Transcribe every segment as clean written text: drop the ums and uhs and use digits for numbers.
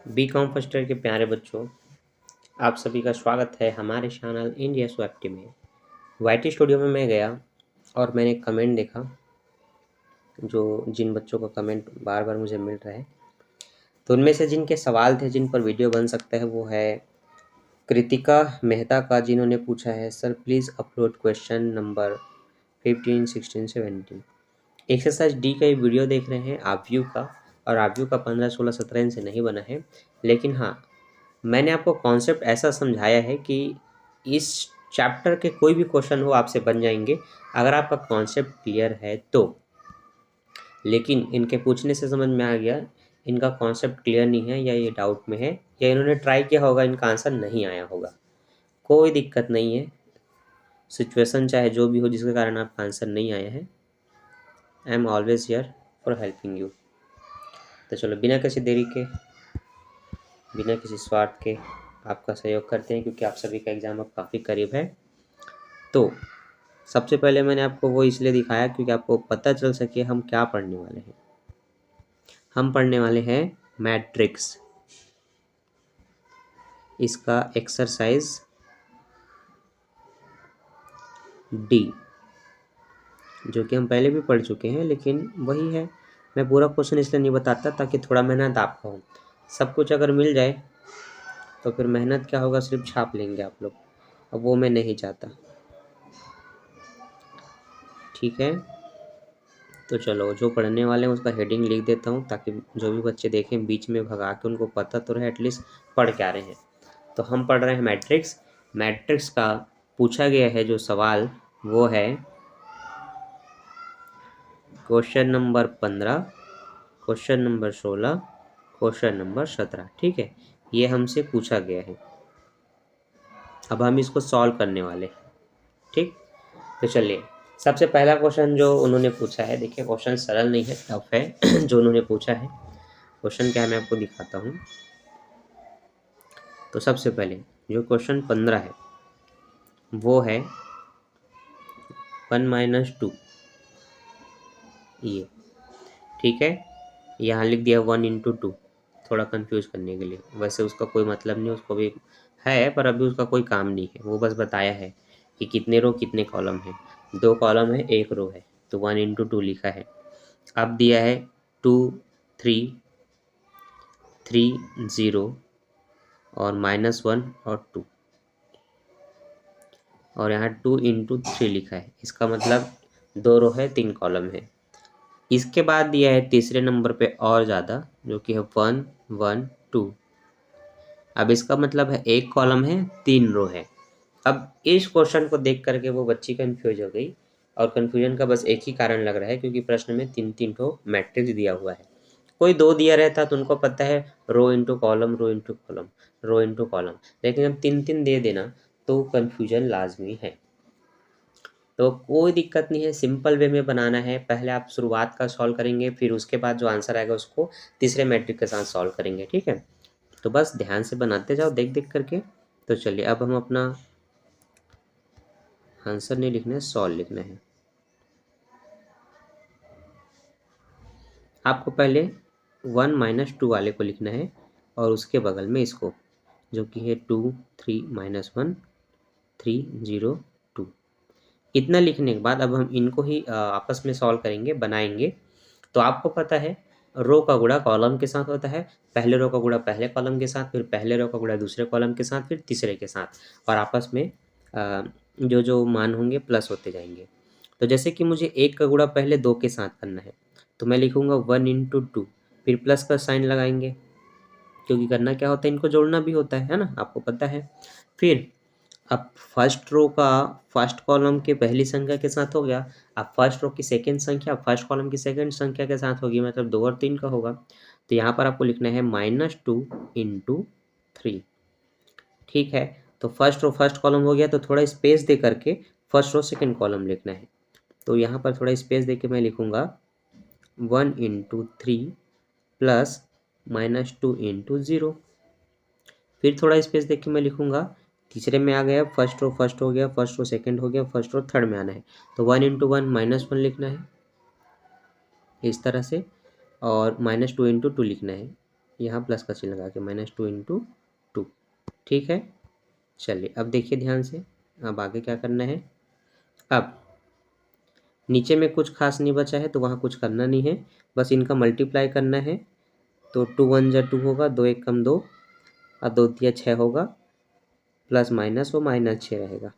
BCom first year के प्यारे बच्चों, आप सभी का स्वागत है हमारे चैनल इंडिया स्वैप्टी में। वाईटी स्टूडियो में मैं गया और मैंने एक कमेंट देखा, जो जिन बच्चों का कमेंट बार बार मुझे मिल रहा है, तो उनमें से जिनके सवाल थे जिन पर वीडियो बन सकता है वो है कृतिका मेहता का, जिन्होंने पूछा है sir please upload question number 15, 16, 17। Exercise D का ये वीडियो देख रहे हैं आप व्यू का, और आप व्यू का 15, 16, 17 से नहीं बना है, लेकिन हाँ मैंने आपको कॉन्सेप्ट ऐसा समझाया है कि इस चैप्टर के कोई भी क्वेश्चन हो आपसे बन जाएंगे अगर आपका कॉन्सेप्ट क्लियर है तो। लेकिन इनके पूछने से समझ में आ गया इनका कॉन्सेप्ट क्लियर नहीं है, या ये डाउट में है, या इन्होंने ट्राई किया होगा इनका आंसर नहीं आया होगा। कोई दिक्कत नहीं है, सिचुएशन चाहे जो भी हो जिसके कारण आपका आंसर नहीं आया है, I am always here for helping you. तो चलो बिना किसी देरी के, बिना किसी स्वार्थ के आपका सहयोग करते हैं, क्योंकि आप सभी का एग्ज़ाम अब काफ़ी करीब है। तो सबसे पहले मैंने आपको वो इसलिए दिखाया क्योंकि आपको पता चल सके हम क्या पढ़ने वाले हैं। हम पढ़ने वाले हैं मैट्रिक्स, इसका एक्सरसाइज डी, जो कि हम पहले भी पढ़ चुके हैं, लेकिन वही है। मैं पूरा क्वेश्चन इसलिए नहीं बताता ताकि थोड़ा मेहनत आपका हो। सब कुछ अगर मिल जाए तो फिर मेहनत क्या होगा, सिर्फ छाप लेंगे आप लोग, अब वो मैं नहीं चाहता। ठीक है, तो चलो जो पढ़ने वाले हैं उसका हेडिंग लिख देता हूँ ताकि जो भी बच्चे देखें बीच में भगा के उनको पता तो रहे एटलीस्ट पढ़ क्या रहे हैं। तो हम पढ़ रहे हैं मैट्रिक्स। मैट्रिक्स का पूछा गया है जो सवाल वो है question number 15, question number 16, question number 17। ठीक है, ये हमसे पूछा गया है, अब हम इसको सॉल्व करने वाले हैं। ठीक, तो चलिए सबसे पहला क्वेश्चन जो उन्होंने पूछा है, देखिए क्वेश्चन सरल नहीं है, टफ है जो उन्होंने पूछा है। क्वेश्चन क्या है मैं आपको दिखाता हूँ। तो सबसे पहले जो क्वेश्चन 15 है वो है 1 - 2, ये ठीक है। यहाँ लिख दिया 1 × 2, थोड़ा कंफ्यूज करने के लिए, वैसे उसका कोई मतलब नहीं, उसको भी है पर अभी उसका कोई काम नहीं है, वो बस बताया है कि कितने रो कितने कॉलम है। 2 कॉलम है 1 रो है, तो 1 × 2 लिखा है। अब दिया है 2, 3, 3, 0 और -1 और 2, और यहाँ 2 × 3 लिखा है, इसका मतलब 2 रो है 3 कॉलम है। इसके बाद दिया है तीसरे नंबर पे और ज़्यादा, जो कि है 1, 1, 2। अब इसका मतलब है 1 कॉलम है 3 रो है। अब इस क्वेश्चन को देख करके वो बच्ची कंफ्यूज हो गई, और कंफ्यूजन का बस एक ही कारण लग रहा है क्योंकि प्रश्न में 3-3 ठो मैट्रिक्स दिया हुआ है। कोई 2 दिया रहता तो उनको पता है rho into column, rho into column, rho into column, लेकिन अब 3-3 दे देना तो कन्फ्यूजन लाजमी है। तो कोई दिक्कत नहीं है, सिंपल वे में बनाना है। पहले आप शुरुआत का सॉल्व करेंगे, फिर उसके बाद जो आंसर आएगा उसको तीसरे मैट्रिक के साथ सॉल्व करेंगे। ठीक है, तो बस ध्यान से बनाते जाओ देख देख करके। तो चलिए अब हम अपना आंसर नहीं लिखना है, सॉल्व लिखना है। आपको पहले 1 - 2 वाले को लिखना है और उसके बगल में इसको, जो कि है 2, 3, -1, 3, 0, 2। इतना लिखने के बाद अब हम इनको ही आपस में सॉल्व करेंगे, बनाएंगे। तो आपको पता है रो का गुणा कॉलम के साथ होता है, पहले रो का गुणा पहले कॉलम के साथ, फिर पहले रो का गुणा दूसरे कॉलम के साथ, फिर तीसरे के साथ, और आपस में जो जो मान होंगे प्लस होते जाएंगे। तो जैसे कि मुझे 1 का गुणा पहले 2 के साथ करना है, तो मैं लिखूँगा 1 × 2, फिर प्लस का साइन लगाएंगे क्योंकि करना क्या होता है, इनको जोड़ना भी होता है ना, आपको पता है। फिर अब फर्स्ट रो का फर्स्ट कॉलम के पहली संख्या के साथ हो गया, अब फर्स्ट रो की सेकंड संख्या फर्स्ट कॉलम की सेकंड संख्या के साथ होगी, मतलब 2 और 3 का होगा। तो यहाँ पर आपको लिखना है -2 × 3। ठीक है, तो फर्स्ट रो फर्स्ट कॉलम हो गया, तो थोड़ा स्पेस दे करके फर्स्ट रो सेकंड कॉलम लिखना है। तो यहाँ पर थोड़ा स्पेस दे के मैं लिखूँगा 1 × 3 प्लस -2 × 0। फिर थोड़ा स्पेस देख के मैं लिखूँगा, तीसरे में आ गया फर्स्ट रो फर्स्ट हो गया, फर्स्ट रो सेकंड हो गया, फर्स्ट रो थर्ड में आना है, तो 1 × 1 -1 लिखना है इस तरह से, और -2 × 2 लिखना है। यहाँ प्लस का चिन्ह लगा के -2 × 2। ठीक है, चलिए अब देखिए ध्यान से, अब आगे क्या करना है। अब नीचे में कुछ खास नहीं बचा है तो वहाँ कुछ करना नहीं है, बस इनका मल्टीप्लाई करना है। तो 2 × 1 = 2 होगा, 2 × 1 = 2 और 2 × 3 = 6 होगा, प्लस माइनस वो -6 रहेगा।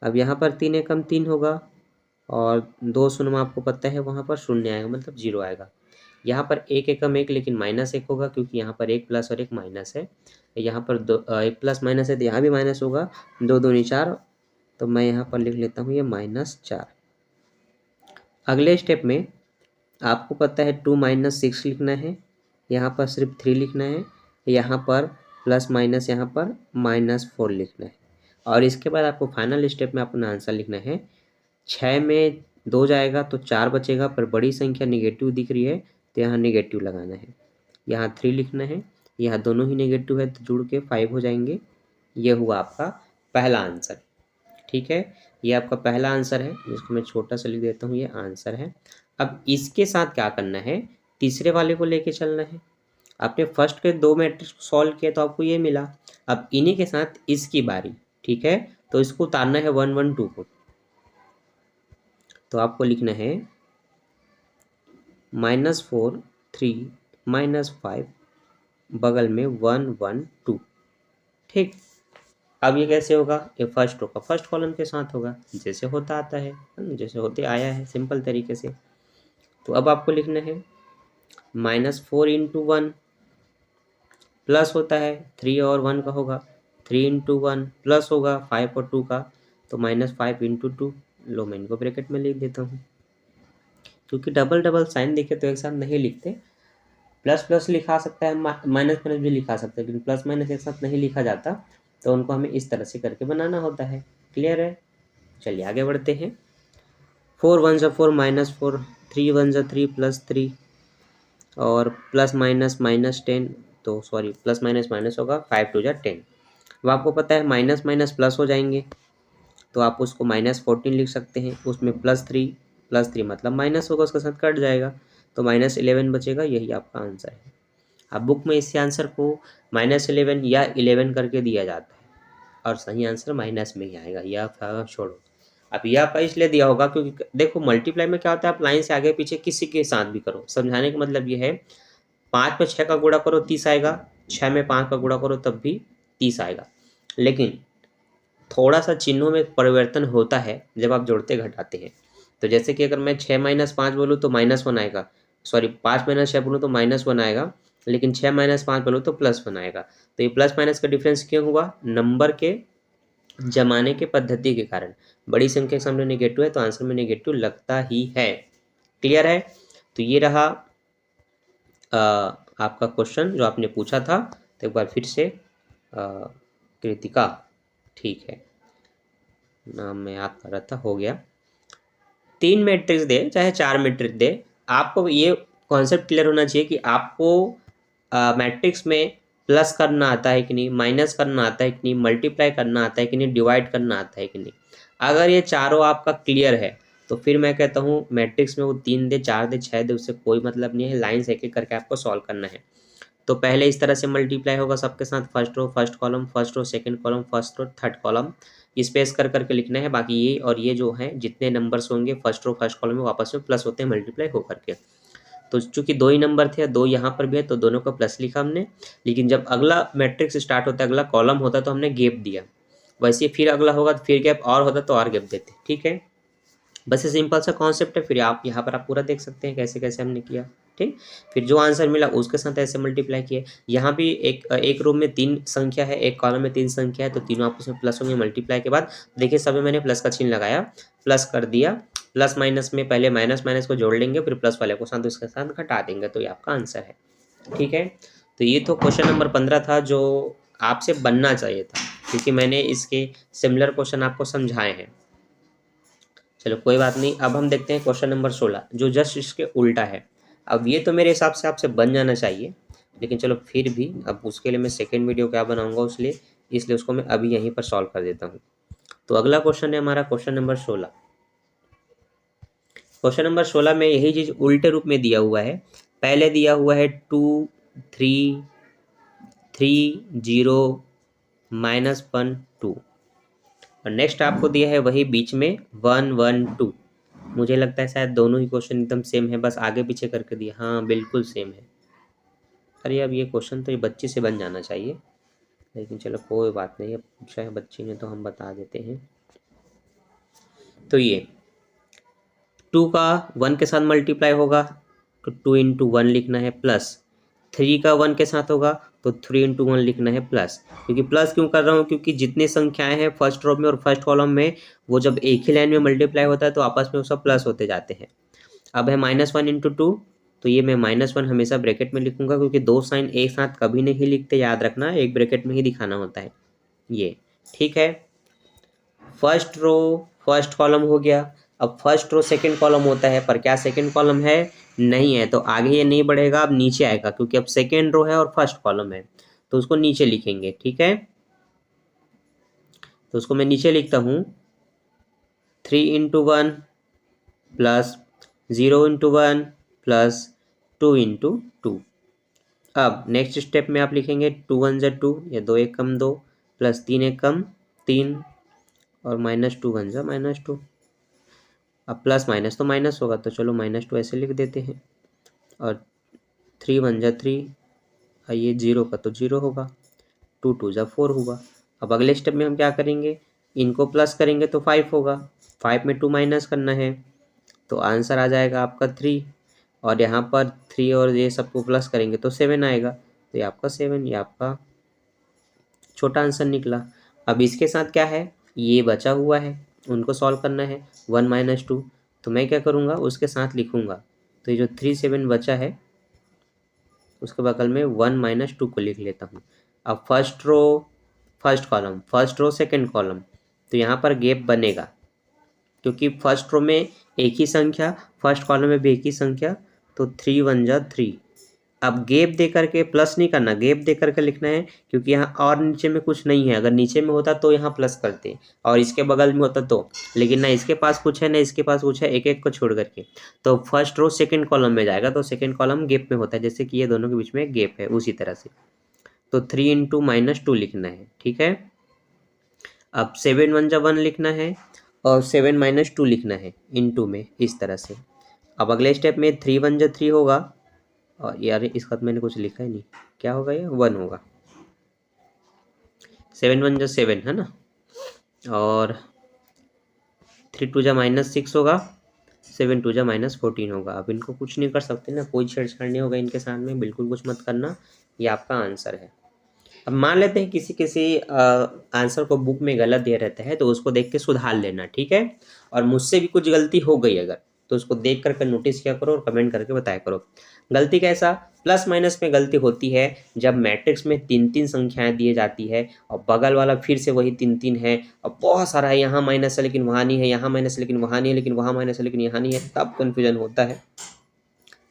अब यहाँ पर 3 × 1 = 3 होगा और 2 शून्य आपको पता है वहाँ पर शून्य आएगा, मतलब 0 आएगा। यहाँ पर 1 × 1 = 1 लेकिन -1 होगा क्योंकि यहाँ पर एक प्लस और एक माइनस है। यहाँ पर एक प्लस माइनस है तो यहाँ भी माइनस होगा, 2 दूनी 4, तो मैं यहाँ पर लिख लेता हूँ ये -4। अगले स्टेप में आपको पता है 2 - 6 लिखना है, यहाँ पर सिर्फ 3 लिखना है, यहाँ पर प्लस माइनस यहाँ पर -4 लिखना है और इसके बाद आपको फाइनल स्टेप में अपना आंसर लिखना है। 6 में 2 जाएगा तो 4 बचेगा, पर बड़ी संख्या नेगेटिव दिख रही है तो यहाँ नेगेटिव लगाना है। यहाँ 3 लिखना है, यहाँ दोनों ही नेगेटिव है तो जुड़ के 5 हो जाएंगे। ये हुआ आपका पहला आंसर। ठीक है, ये आपका पहला आंसर है, जिसको मैं छोटा सा लिख देता हूँ, ये आंसर है। अब इसके साथ क्या करना है, तीसरे वाले को लेके चलना है। आपने फर्स्ट के 2 मैट्रिक्स को सॉल्व किया तो आपको ये मिला। अब इन्हीं के साथ इसकी बारी। ठीक है, तो इसको उतारना है 1 1 2 को। तो आपको लिखना है -4 3 -5 बगल में 1 1 2। ठीक, अब ये कैसे होगा, ये फर्स्ट रो का फर्स्ट कॉलम के साथ होगा, जैसे होता आता है, जैसे होते आया है सिंपल तरीके से। तो अब आपको लिखना है -4 × 1 प्लस होता है 3 और 1 का होगा, 3 × 1 प्लस होगा 5 और 2 का, तो -5 × 2। लो मैं इनको ब्रैकेट में लिख देता हूँ, क्योंकि डबल डबल साइन देखे तो एक साथ नहीं लिखते। प्लस प्लस लिखा सकता है, माइनस माइनस भी लिखा सकता है, लेकिन प्लस माइनस एक साथ नहीं लिखा जाता, तो उनको हमें इस तरह से करके बनाना होता है। क्लियर है, चलिए आगे बढ़ते हैं। 4 1 = 4 -4, 3 1 = 3 +3 और प्लस माइनस -10, तो सॉरी प्लस माइनस माइनस होगा, 5 2 = 10। अब आपको पता है माइनस माइनस प्लस हो जाएंगे, तो आप उसको -14 लिख सकते हैं, उसमें +3 मतलब माइनस होगा, उसके साथ कट जाएगा, तो -11 बचेगा। यही आपका आंसर है। अब बुक में इस आंसर को -11 या 11 करके दिया जाता है और सही आंसर माइनस में ही आएगा, यह आप छोड़ो। अब यह आपका इसलिए दिया होगा क्योंकि देखो मल्टीप्लाई में क्या होता है, आप लाइन से आगे पीछे किसी के साथ भी करो। समझाने का मतलब ये है, 5 में 6 का गुणा करो 30 आएगा, 6 में 5 का गुणा करो तब भी 30 आएगा। लेकिन थोड़ा सा चिन्हों में परिवर्तन होता है जब आप जोड़ते घटाते हैं। तो जैसे कि अगर मैं 6 - 5 बोलूँ तो -1 आएगा, सॉरी 5 - 6 बोलूँ तो -1 आएगा, लेकिन 6 - 5 बोलूँ तो +1 आएगा। तो ये प्लस माइनस का डिफरेंस क्यों हुआ, नंबर के जमाने के पद्धति के कारण। बड़ी संख्या के सामने नेगेटिव है तो आंसर में नेगेटिव लगता ही है। क्लियर है, तो ये रहा आपका क्वेश्चन जो आपने पूछा था। तो एक बार फिर से कृतिका, ठीक है, नाम मैं याद कर रहा था, हो गया। 3 मैट्रिक्स दे चाहे 4 मैट्रिक्स दे, आपको ये कॉन्सेप्ट क्लियर होना चाहिए कि आपको मैट्रिक्स में प्लस करना आता है कि नहीं, माइनस करना आता है कि नहीं, मल्टीप्लाई करना आता है कि नहीं, डिवाइड करना आता है कि नहीं। अगर ये चारों आपका क्लियर है तो फिर मैं कहता हूँ मैट्रिक्स में वो 3 दे 4 दे 6 दे, उससे कोई मतलब नहीं है। लाइन से एक एक करके आपको सॉल्व करना है। तो पहले इस तरह से मल्टीप्लाई होगा सबके साथ, first row first column, first row second column, first row third column, space कर करके लिखना है। बाकी ये और ये जो है जितने नंबर्स होंगे फर्स्ट रो फर्स्ट कॉलम में वापस में प्लस होते हैं मल्टीप्लाई हो करके। तो चूंकि 2 ही नंबर थे, 2 यहाँ पर भी है तो दोनों का प्लस लिखा हमने। लेकिन जब अगला मैट्रिक्स स्टार्ट होता है, अगला कॉलम होता है तो हमने गैप दिया। वैसे फिर अगला होगा तो फिर गैप और होता तो और गैप देते। ठीक है, बस ये सिंपल सा कॉन्सेप्ट है। फिर आप यहाँ पर आप पूरा देख सकते हैं कैसे कैसे हमने किया। ठीक, फिर जो आंसर मिला उसके साथ ऐसे मल्टीप्लाई किए। यहाँ भी एक रो में 3 संख्या है, एक कॉलम में 3 संख्या है, तो तीनों आपस में प्लस होंगे मल्टीप्लाई के बाद। देखिए सब में मैंने प्लस का चिन्ह लगाया, प्लस कर दिया। प्लस माइनस में पहले माइनस माइनस को जोड़ लेंगे, फिर प्लस वाले को साथ उसके साथ घटा देंगे, तो ये आपका आंसर है। ठीक है, तो ये तो क्वेश्चन नंबर 15 था जो आपसे बनना चाहिए था, क्योंकि मैंने इसके सिमिलर क्वेश्चन आपको समझाए हैं। चलो कोई बात नहीं, अब हम देखते हैं क्वेश्चन नंबर 16 जो जस्ट इसके उल्टा है। अब ये तो मेरे हिसाब से आपसे बन जाना चाहिए, लेकिन चलो फिर भी अब उसके लिए मैं सेकेंड वीडियो क्या बनाऊंगा इसलिए उसको मैं अभी यहीं पर सॉल्व कर देता हूँ। तो अगला क्वेश्चन है हमारा क्वेश्चन नंबर 16। क्वेश्चन नंबर 16 में यही चीज़ उल्टे रूप में दिया हुआ है। पहले दिया हुआ है 2 3 3 0 -1 2 और नेक्स्ट आपको दिया है वही बीच में 1 1 2। मुझे लगता है शायद दोनों ही क्वेश्चन एकदम सेम है, बस आगे पीछे करके दिया। हाँ बिल्कुल सेम है। अरे अब ये क्वेश्चन तो ये बच्ची से बन जाना चाहिए, लेकिन चलो कोई बात नहीं, अब पूछा है बच्ची ने तो हम बता देते हैं। तो ये 2 का 1 के साथ मल्टीप्लाई होगा तो 2 इंटू 1 लिखना है, प्लस 3 का 1 के साथ होगा तो 3 इंटू 1 लिखना है प्लस। क्योंकि प्लस क्यों कर रहा हूँ, क्योंकि जितनी संख्याएं हैं फर्स्ट रो में और फर्स्ट कॉलम में वो जब एक ही लाइन में मल्टीप्लाई होता है तो आपस में वो सब प्लस होते जाते हैं। अब है -1 इंटू 2, तो ये मैं -1 हमेशा ब्रैकेट में लिखूंगा, क्योंकि दो साइन एक साथ कभी नहीं लिखते, याद रखना, एक ब्रैकेट में ही दिखाना होता है ये। ठीक है, फर्स्ट रो फर्स्ट कॉलम हो गया। अब फर्स्ट रो सेकंड कॉलम होता है, पर क्या सेकंड कॉलम है? नहीं है, तो आगे ये नहीं बढ़ेगा, अब नीचे आएगा, क्योंकि अब सेकंड रो है और फर्स्ट कॉलम है तो उसको नीचे लिखेंगे। ठीक है, तो उसको मैं नीचे लिखता हूँ 3 into 1 plus 0 into 1 plus 2 into 2। अब नेक्स्ट स्टेप में आप लिखेंगे 2 1 जा 2, या 2 1 कम 2 प्लस 3 1 कम 3 और -2 1 जा -2। अब प्लस माइनस तो माइनस होगा, तो चलो -2 ऐसे लिख देते हैं, और 3 1 जा 3, ये 0 का तो 0 होगा, 2 2 जा 4 होगा। अब अगले स्टेप में हम क्या करेंगे, इनको प्लस करेंगे तो 5 होगा, 5 में 2 माइनस करना है तो आंसर आ जाएगा आपका 3, और यहाँ पर 3 और ये सबको प्लस करेंगे तो 7 आएगा, तो ये आपका 7, ये आपका छोटा आंसर निकला। अब इसके साथ क्या है, ये बचा हुआ है, उनको सॉल्व करना है 1 -2, तो मैं क्या करूँगा, उसके साथ लिखूँगा, तो ये जो 3 7 बचा है उसके बगल में 1 -2 को लिख लेता हूँ। अब first row first column, first row second column, तो यहाँ पर गैप बनेगा, क्योंकि फर्स्ट रो में एक ही संख्या, फर्स्ट कॉलम में भी एक ही संख्या, तो 3 1 जा 3। अब गैप दे करके प्लस नहीं करना, गैप दे करके लिखना है, क्योंकि यहाँ और नीचे में कुछ नहीं है, अगर नीचे में होता तो यहाँ प्लस करते और इसके बगल में होता तो, लेकिन ना इसके पास कुछ है ना इसके पास कुछ है, एक एक को छोड़ करके, तो फर्स्ट रो सेकंड कॉलम में जाएगा, तो सेकंड कॉलम गैप में होता है, जैसे कि ये दोनों के बीच में गैप है उसी तरह से, तो 3 इंटू -2 लिखना है। ठीक है, अब 7 1 जा 1 लिखना है और 7 -2 लिखना है इंटू में, इस तरह से। अब अगले स्टेप में 3 1 जा 3 होगा, और यार इसका तो मैंने कुछ लिखा ही नहीं, क्या होगा ये 1 होगा, 7 1 जा 7 है ना, और 3 2 जा -6 होगा, 7 2 जा -14 होगा। अब इनको कुछ नहीं कर सकते ना, कोई छेड़छाड़ नहीं होगा इनके साथ में, बिल्कुल कुछ मत करना, ये आपका आंसर है। अब मान लेते हैं किसी किसी आंसर को बुक में गलत दिया रहता है, तो उसको देख के सुधार लेना। ठीक है, और मुझसे भी कुछ गलती हो गई अगर, तो उसको देख करके नोटिस किया करो और कमेंट करके बताया करो। गलती कैसा, प्लस माइनस में गलती होती है जब मैट्रिक्स में 3 3 संख्याएं दी जाती है और बगल वाला फिर से वही 3 3 है, और बहुत सारा है, यहाँ माइनस है लेकिन वहाँ नहीं है, यहाँ माइनस है लेकिन वहाँ नहीं है, लेकिन वहाँ माइनस है लेकिन यहाँ नहीं है, तब कन्फ्यूजन होता है।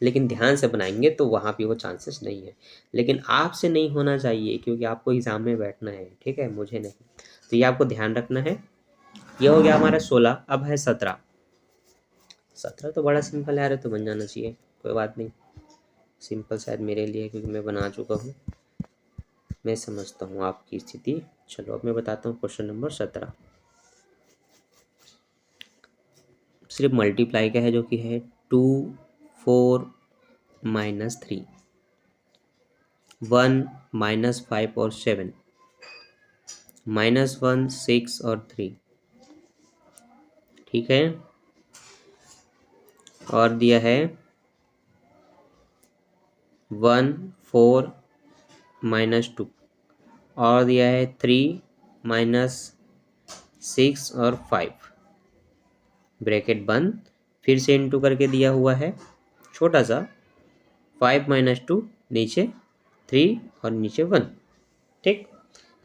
लेकिन ध्यान से बनाएंगे तो वहाँ भी वो चांसेस नहीं है, लेकिन आपसे नहीं होना चाहिए, क्योंकि आपको एग्जाम में बैठना है। ठीक है, मुझे नहीं, तो ये आपको ध्यान रखना है। ये हो गया हमारा 16, अब है 17। 17 तो बड़ा सिंपल है, तो बन जाना चाहिए, कोई बात नहीं, सिंपल शायद मेरे लिए, क्योंकि मैं बना चुका हूँ, मैं समझता हूँ आपकी स्थिति। चलो अब मैं बताता हूँ क्वेश्चन नंबर 17, सिर्फ मल्टीप्लाई का है, जो कि है 2 4 -3, 1 -5 और 7, -1 6 और 3। ठीक है, और दिया है 1 4 -2, और दिया है 3 -6 और 5, ब्रैकेट बंद, फिर से इंटू करके दिया हुआ है छोटा सा, 5 -2 नीचे 3 और नीचे 1। ठीक,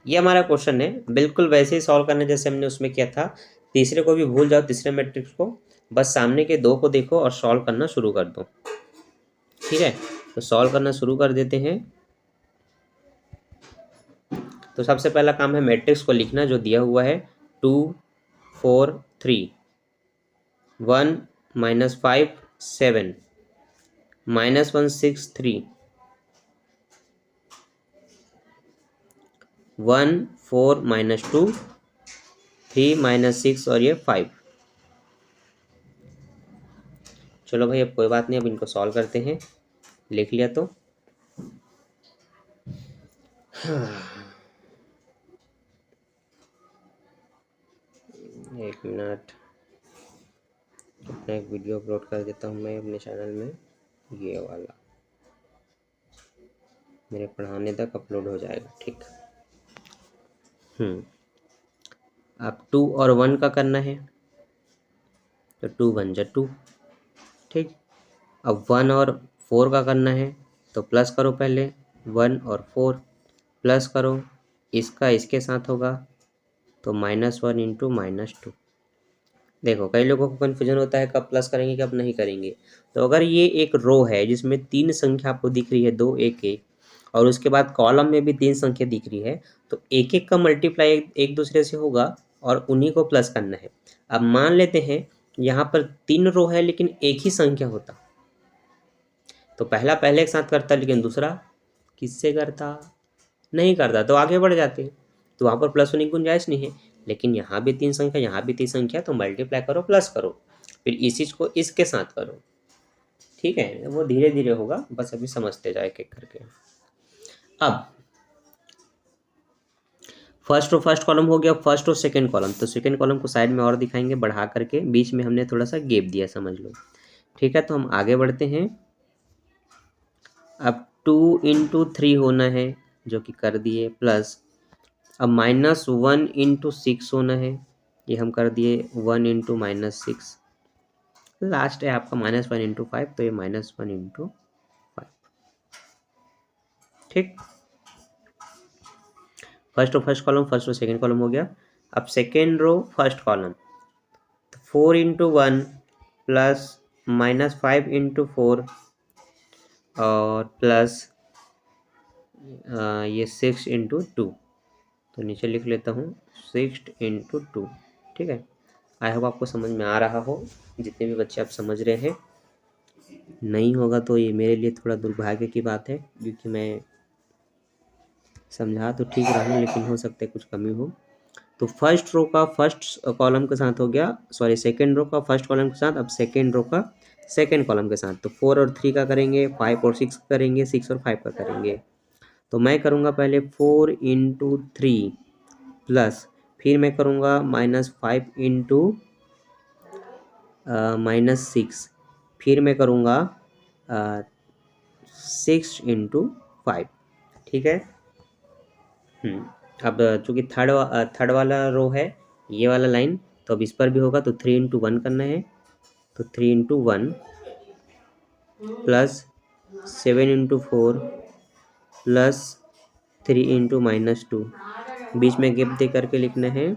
ये हमारा क्वेश्चन है, बिल्कुल वैसे ही सॉल्व करना जैसे हमने उसमें किया था। तीसरे को भी भूल जाओ, तीसरे मैट्रिक्स को, बस सामने के दो को देखो और सॉल्व करना शुरू कर दो। ठीक है, तो सॉल्व करना शुरू कर देते हैं। तो सबसे पहला काम है मैट्रिक्स को लिखना जो दिया हुआ है, 2 4 3, 1 -5 7, -1 6 3, 1 4 -2 3 -6 और ये 5। चलो भाई अब कोई बात नहीं, अब इनको सॉल्व करते हैं। लिख लिया तो एक मिनट, अपना एक वीडियो अपलोड कर देता हूँ मैं अपने चैनल में। ये वाला मेरे पढ़ाने तक अपलोड हो जाएगा, ठीक। अब 2 और 1 का करना है, तो 2 1 जा 2, ठीक। अब 1 और 4 का करना है, तो प्लस करो पहले 1 और 4, प्लस करो, इसका इसके साथ होगा तो -1 इंटू -2। देखो कई लोगों को कन्फ्यूजन होता है कब प्लस करेंगे कब नहीं करेंगे। तो अगर ये एक रो है जिसमें 3 संख्या आपको दिख रही है 2 1 1, और उसके बाद कॉलम में भी 3 संख्या दिख रही है, तो एक एक का मल्टीप्लाई एक दूसरे से होगा और उन्हीं को प्लस करना है। अब मान लेते हैं यहाँ पर 3 रो है लेकिन एक ही संख्या होता, तो पहला पहले के साथ करता लेकिन दूसरा किससे करता, नहीं करता, तो आगे बढ़ जाते हैं। तो वहाँ पर प्लस होने की गुंजाइश नहीं है। लेकिन यहाँ भी 3 संख्या यहाँ भी 3 संख्या, तो मल्टीप्लाई करो प्लस करो, फिर इस चीज़ को इसके साथ करो, ठीक है। वो धीरे धीरे होगा, बस अभी समझते जाए एक एक करके। अब फर्स्ट और फर्स्ट कॉलम हो गया, फर्स्ट और सेकंड कॉलम, तो सेकंड कॉलम को साइड में और दिखाएंगे बढ़ा करके, बीच में हमने थोड़ा सा गैप दिया समझ लो, ठीक है। तो हम आगे बढ़ते हैं। अब 2 इंटू 3 होना है जो कि कर दिए, प्लस अब -1 इंटू 6 होना है, ये हम कर दिए 1 इंटू -6, लास्ट है आपका -1 इंटू 5, तो ये -1 इंटू 5, ठीक। फर्स्ट और फर्स्ट कॉलम, फर्स्ट और सेकंड कॉलम हो गया। अब सेकेंड रो फर्स्ट कॉलम, तो 4 इंटू 1 प्लस -5 इंटू 4 और प्लस ये 6 इंटू 2, तो नीचे लिख लेता हूँ 6 इंटू 2, ठीक है। आई होप आपको समझ में आ रहा हो, जितने भी बच्चे आप समझ रहे हैं। नहीं होगा तो ये मेरे लिए थोड़ा दुर्भाग्य की बात है, क्योंकि मैं समझा तो ठीक रहा हूँ लेकिन हो सकता है कुछ कमी हो। तो फर्स्ट रो का फर्स्ट कॉलम के साथ हो गया, सॉरी सेकेंड रो का फर्स्ट कॉलम के साथ, अब सेकेंड रो का सेकेंड कॉलम के साथ। तो 4 और 3 का करेंगे, 5 और 6 करेंगे, 6 और 5 का करेंगे। तो मैं करूँगा पहले 4 इंटू 3 प्लस, फिर मैं करूँगा -5 इंटू -6, फिर मैं करूँगा 6 इंटू 5, ठीक है। अब चूँकि थर्ड वाला रो है ये वाला लाइन, तो अब इस पर भी होगा, तो 3 इंटू 1 करना है, तो 3 into 1 plus 7 into 4 plus 3 into -2, बीच में गैप दे करके लिखना है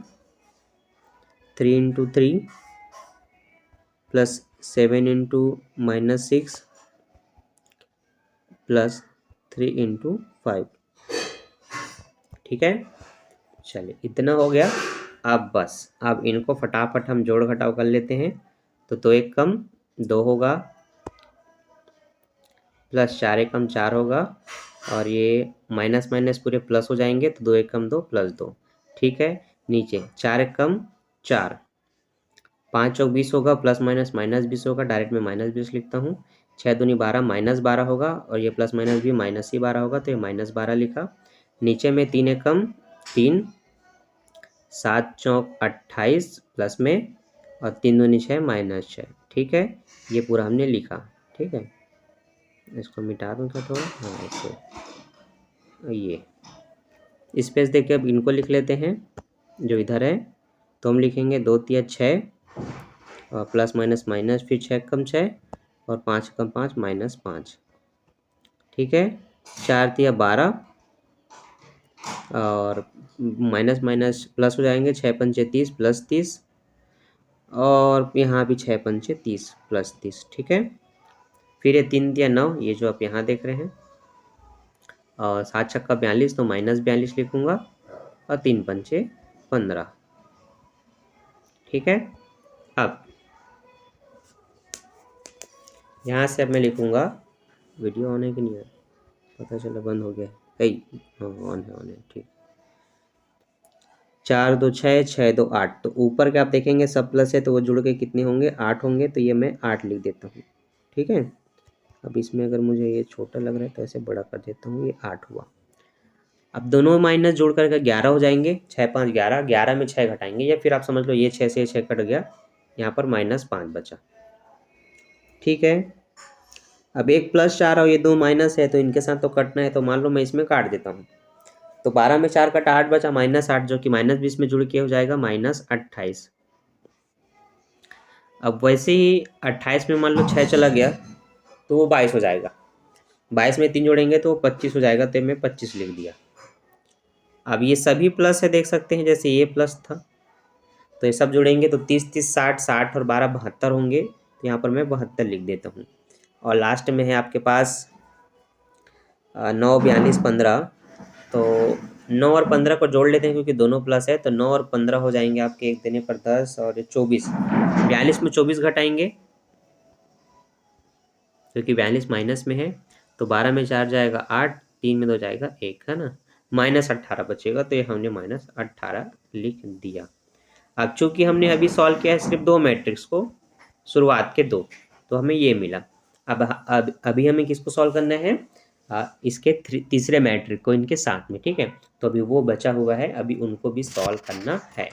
3 into 3 plus 7 into -6 plus 3 into 5, ठीक है। चलिए इतना हो गया। अब बस अब इनको फटाफट हम जोड़ घटाव कर लेते हैं। तो 2 एक कम 2 होगा, प्लस 4 एक कम 4 होगा, और ये माइनस माइनस पूरे प्लस हो जाएंगे, तो 2 एक कम 2 प्लस 2, ठीक है। नीचे 4 एक कम 4, 5 चौक 20 होगा, प्लस माइनस -20 होगा, डायरेक्ट में -20 लिखता हूँ। 6 दूनी 12 -12 होगा, और ये प्लस माइनस भी -ही 12 होगा, तो ये -12 लिखा। नीचे में 3 एक कम 3, 7 चौक 28 प्लस में, और 3 दूनी 6 -6, ठीक है। ये पूरा हमने लिखा, ठीक है। इसको मिटा दूँ क्या थोड़ा, हाँ इसको, ये स्पेस देके अब इनको लिख लेते हैं जो इधर है। तो हम लिखेंगे 2 तिया 6 और प्लस माइनस माइनस, फिर 6 कम 6 और 5 कम 5 -5, ठीक है। 4 तिया 12 और माइनस माइनस प्लस हो जाएंगे, 6 पंचे 30 प्लस 30, और यहाँ भी 6 पंचे 30 प्लस 30, ठीक है। फिर ये 3 तिया 9, ये जो आप यहाँ देख रहे हैं, और 7 छक्का 42, तो -42 लिखूँगा, और 3 पंचे 15, ठीक है। अब यहाँ से अब मैं लिखूँगा, वीडियो ऑन है कि नहीं है, पता चला बंद हो गया है, हाँ ऑन है ठीक। 4 2 6, 6 2 8। तो ऊपर के आप देखेंगे सब प्लस है तो वो जुड़ के कितने होंगे, 8 होंगे। तो ये मैं 8 लिख देता हूँ, ठीक है। अब इसमें अगर मुझे ये छोटा लग रहा है तो ऐसे बड़ा कर देता हूँ, ये 8 हुआ। अब दोनों माइनस जोड़ करके 11 हो जाएंगे। 6 5 11, 11 में 6 घटाएंगे, या फिर आप समझ लो ये 6 से 6 कट गया, यहाँ पर -5 बचा, ठीक है। अब एक प्लस 4 और ये 2 माइनस है तो इनके साथ तो कटना है, तो मान लो मैं इसमें काट देता हूँ। तो 12 में 4 कटा 8 बचा, -8, जो कि -20 में जुड़ के हो जाएगा -28। अब वैसे ही 28 में मान लो 6 चला गया तो वो 22 हो जाएगा। 22 में 3 जोड़ेंगे तो 25 हो जाएगा, तो मैं 25 लिख दिया। अब ये सभी प्लस है, देख सकते हैं, जैसे ये प्लस था तो ये सब जोड़ेंगे तो 30 30 60, 60 और 12 72 होंगे। तो यहाँ पर मैं 72 लिख देता हूँ। और लास्ट में है आपके पास 9 42 15। तो 9 और 15 को जोड़ लेते हैं क्योंकि दोनों प्लस है, तो 9 और 15 हो जाएंगे आपके, एक देने पर 10 और 24। 42 में 24 घटाएंगे क्योंकि 42 माइनस में है। तो 12 में 4 जाएगा 8, 3 में 2 जाएगा 1, है ना। -18 बचेगा, तो ये हमने -18 लिख दिया। अब चूंकि हमने अभी सॉल्व किया है सिर्फ 2 मैट्रिक्स को, शुरुआत के 2, तो हमें ये मिला। अब अभी हमें किसको सॉल्व करना है, इसके तीसरे मैट्रिक को इनके साथ में, ठीक है। तो अभी वो बचा हुआ है, अभी उनको भी सॉल्व करना है।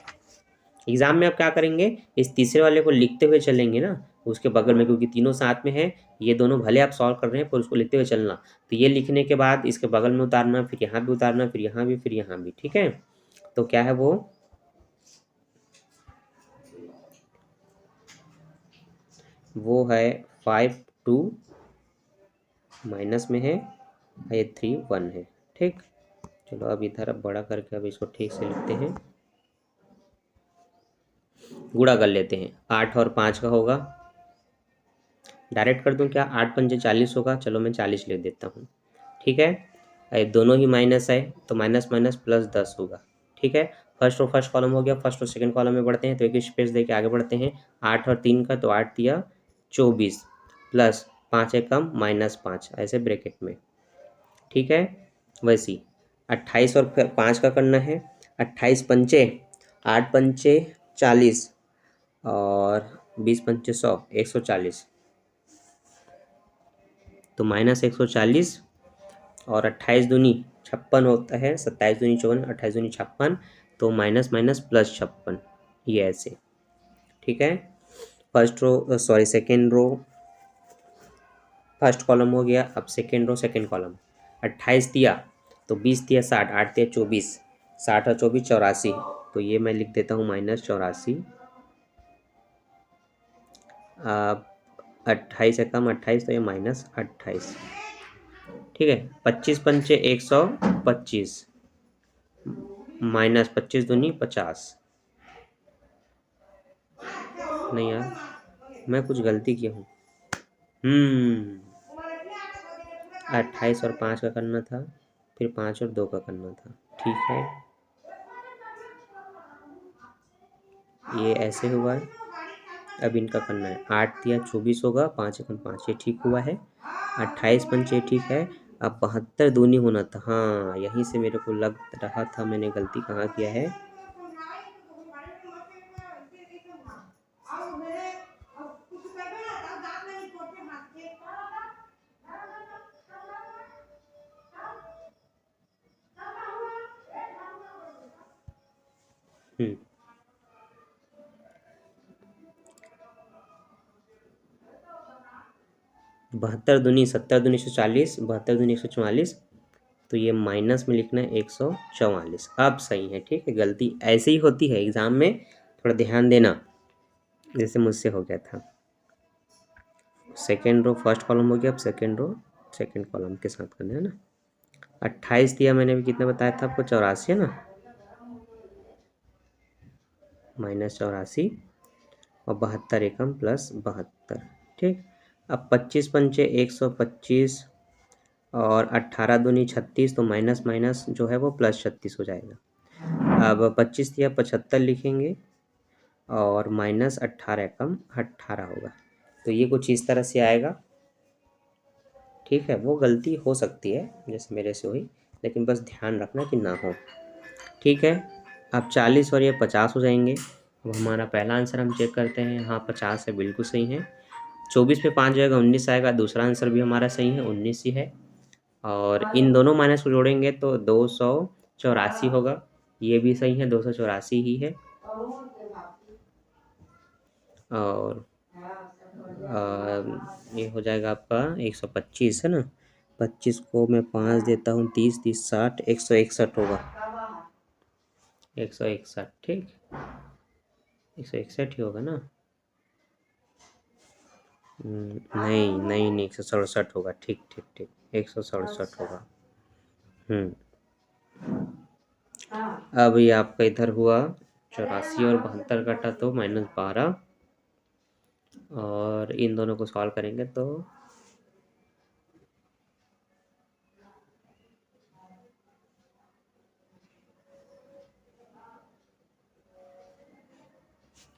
एग्जाम में आप क्या करेंगे, इस तीसरे वाले को लिखते हुए चलेंगे ना उसके बगल में, क्योंकि तीनों साथ में है। ये दोनों भले आप सॉल्व कर रहे हैं पर उसको लिखते हुए चलना। तो ये लिखने के बाद इसके बगल में उतारना, फिर यहाँ भी उतारना, फिर यहाँ भी, फिर यहाँ भी, ठीक है। तो क्या है वो है 5 2 माइनस में है, ये 3 1 है, ठीक। चलो अब इधर अब बड़ा करके अब इसको ठीक से लिखते हैं, गुणा कर लेते हैं। 8 और 5 का होगा, डायरेक्ट कर दूं क्या, 8 पंजे 40 होगा। चलो मैं 40 लिख देता हूँ, ठीक है। ये दोनों ही माइनस है तो माइनस माइनस प्लस 10 होगा, ठीक है। फर्स्ट और फर्स्ट कॉलम हो गया, फर्स्ट और सेकंड कॉलम में बढ़ते हैं तो एक स्पेस दे के आगे बढ़ते हैं। 8 और 3 का, तो 8 दिया 24 प्लस 5 एकम -5, ऐसे ब्रैकेट में, ठीक है। वैसी 28 और 5 का करना है। 28 पंचे, 8 पंचे 40 और 20 पंचे 100, 140। तो -140 और 28 दूनी 56 होता है, 27 दूनी 54, 28 दूनी 56। तो माइनस माइनस प्लस 56, ये ऐसे, ठीक है। First row sorry second row, first column हो गया। अब सेकेंड रो सेकेंड कॉलम, 28 दिया तो 20 दिया 60, 8 दिया 24, 60 और 24 84। तो ये मैं लिख देता हूँ -84। अब 28 है कम 28, तो ये -28, ठीक है। 25 पंचे 125 -25 दूनी 50। नहीं यार, मैं कुछ गलती किया हूँ। 28 और 5 का करना था, फिर 5 और 2 का करना था, ठीक है। ये ऐसे हुआ है। अब इनका करना है, 8 दिया 24 होगा, 5 एकम 5, ये ठीक हुआ है। 28 पंचे ठीक है। अब 72 दूनी होना था, हाँ यहीं से मेरे को लग रहा था मैंने गलती कहाँ किया है। हम्म 72 दूनी 70 दूनी 140, 72 दूनी 144। तो ये माइनस में लिखना है 144। अब सही है, ठीक है। गलती ऐसे ही होती है एग्जाम में, थोड़ा ध्यान देना, जैसे मुझसे हो गया था। सेकेंड रो फर्स्ट कॉलम हो गया, अब सेकेंड रो सेकेंड कॉलम के साथ करना है ना। 28 दिया मैंने अभी, कितना बताया था आपको, 84 है ना, -84 और 72 एकम +72, ठीक। अब 25 पंचे 125 और 18 दूनी 36, तो माइनस माइनस जो है वो +36 हो जाएगा। अब 25 दिया 75 लिखेंगे और -18 एकम 18 होगा। तो ये कुछ इस तरह से आएगा, ठीक है। वो गलती हो सकती है जैसे मेरे से हुई, लेकिन बस ध्यान रखना कि ना हो, ठीक है। अब 40 और ये 50 हो जाएंगे। अब हमारा पहला आंसर हम चेक करते हैं। हाँ 50 है, बिल्कुल सही है। 24 पे 5 जाएगा 19 आएगा। दूसरा आंसर भी हमारा सही है, 19 ही है। और इन दोनों माइनस को जोड़ेंगे तो 284 होगा। ये भी सही है, 284 ही है। और ये हो जाएगा आपका 125 है ना। 25 को मैं 5 देता हूँ, 30 30 60, 161 होगा। 161, ठीक, 161 ही होगा ना। नहीं नहीं नहीं, 167 होगा। ठीक ठीक ठीक, 167 होगा। अब ये आपका इधर हुआ 84 और 72 कटा तो -12। और इन दोनों को सॉल्व करेंगे तो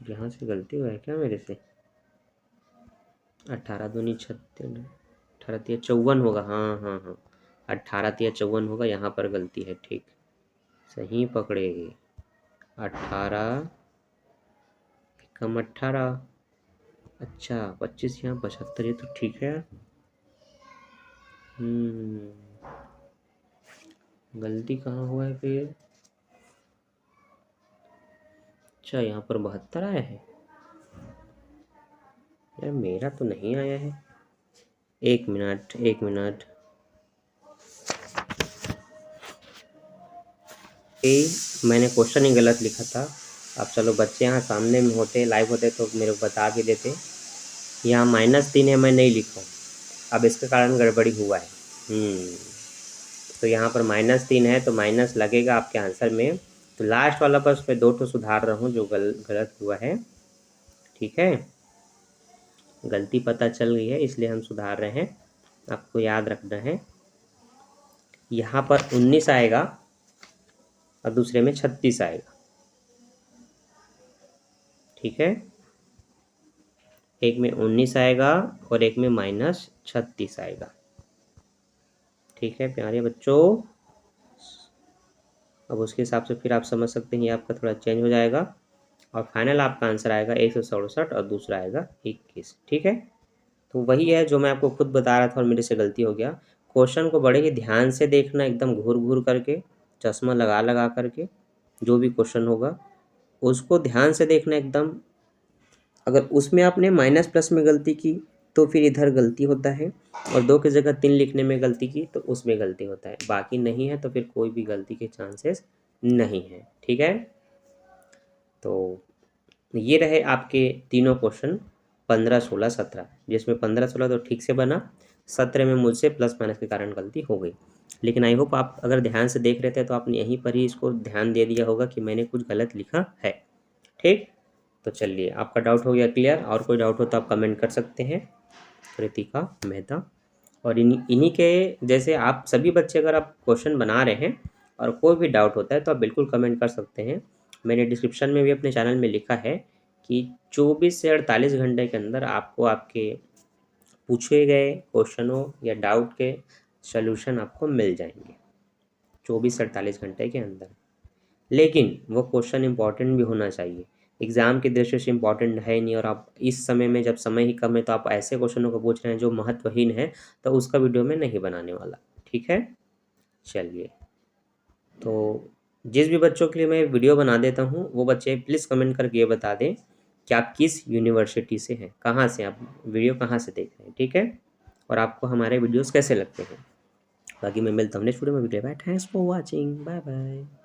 यहाँ से गलती हुआ है क्या मेरे से। 18 दूनी 36, 18 तिया 54 होगा। हाँ हाँ हाँ, 18 तिया 54 होगा। यहाँ पर गलती है, ठीक, सही पकड़ेगी। 18 कम 18, अच्छा 25 यहाँ 75, ये तो ठीक है। गलती कहाँ हुआ है फिर। अच्छा यहाँ पर 72 आया है यार, मेरा तो नहीं आया है। एक मिनट एक मिनट, मैंने क्वेश्चन ही गलत लिखा था। अब चलो बच्चे यहाँ सामने में होते, लाइव होते तो मेरे को बता भी देते। यहाँ -3 है, मैं नहीं लिखा, अब इसके कारण गड़बड़ी हुआ है। तो यहाँ पर -3 है तो माइनस लगेगा आपके आंसर में। तो लास्ट वाला बस मैं 2 सुधार रहा हूँ जो गलत हुआ है, ठीक है। गलती पता चल गई है इसलिए हम सुधार रहे हैं, आपको याद रखना है। यहाँ पर 19 आएगा और दूसरे में 36 आएगा, ठीक है। एक में 19 आएगा और एक में -36 आएगा, ठीक है प्यारे बच्चों। अब उसके हिसाब से फिर आप समझ सकते हैं, ये आपका थोड़ा चेंज हो जाएगा। और फाइनल आपका आंसर आएगा 167 और दूसरा आएगा 21, ठीक है। तो वही है जो मैं आपको खुद बता रहा था और मेरे से गलती हो गया। क्वेश्चन को बड़े ही ध्यान से देखना, एकदम घूर घूर करके, चश्मा लगा लगा करके, जो भी क्वेश्चन होगा उसको ध्यान से देखना एकदम। अगर उसमें आपने माइनस प्लस में गलती की तो फिर इधर गलती होता है, और 2 की जगह 3 लिखने में गलती की तो उसमें गलती होता है। बाकी नहीं है तो फिर कोई भी गलती के चांसेस नहीं है, ठीक है। तो ये रहे आपके तीनों क्वेश्चन 15, 16, 17, जिसमें 15, 16 तो ठीक से बना, 17 में मुझसे प्लस माइनस के कारण गलती हो गई। लेकिन आई होप आप अगर ध्यान से देख रहे थे तो आपने यहीं पर ही इसको ध्यान दे दिया होगा कि मैंने कुछ गलत लिखा है, ठीक। तो चलिए, आपका डाउट हो गया क्लियर। और कोई डाउट हो तो आप कमेंट कर सकते हैं, कृतिका मेहता। और इन्हीं के जैसे आप सभी बच्चे अगर आप क्वेश्चन बना रहे हैं और कोई भी डाउट होता है तो आप बिल्कुल कमेंट कर सकते हैं। मैंने डिस्क्रिप्शन में भी अपने चैनल में लिखा है कि 24 से 48 घंटे के अंदर आपको आपके पूछे गए क्वेश्चनों या डाउट के सलूशन आपको मिल जाएंगे 24 से 48 घंटे के अंदर। लेकिन वो क्वेश्चन इंपॉर्टेंट भी होना चाहिए, एग्ज़ाम की दृष्टि से इम्पॉर्टेंट है नहीं। और आप इस समय में जब समय ही कम है तो आप ऐसे क्वेश्चनों को पूछ रहे हैं जो महत्वहीन है, तो उसका वीडियो मैं नहीं बनाने वाला, ठीक है। चलिए, तो जिस भी बच्चों के लिए मैं वीडियो बना देता हूँ वो बच्चे प्लीज़ कमेंट करके ये बता दें कि आप किस यूनिवर्सिटी से हैं, कहाँ से आप वीडियो कहाँ से देख रहे हैं, ठीक है। और आपको हमारे वीडियोज़ कैसे लगते हैं। बाकी मैं मिलता हूँ नेक्स्ट वीडियो में। Video bye, thanks for watching, bye bye.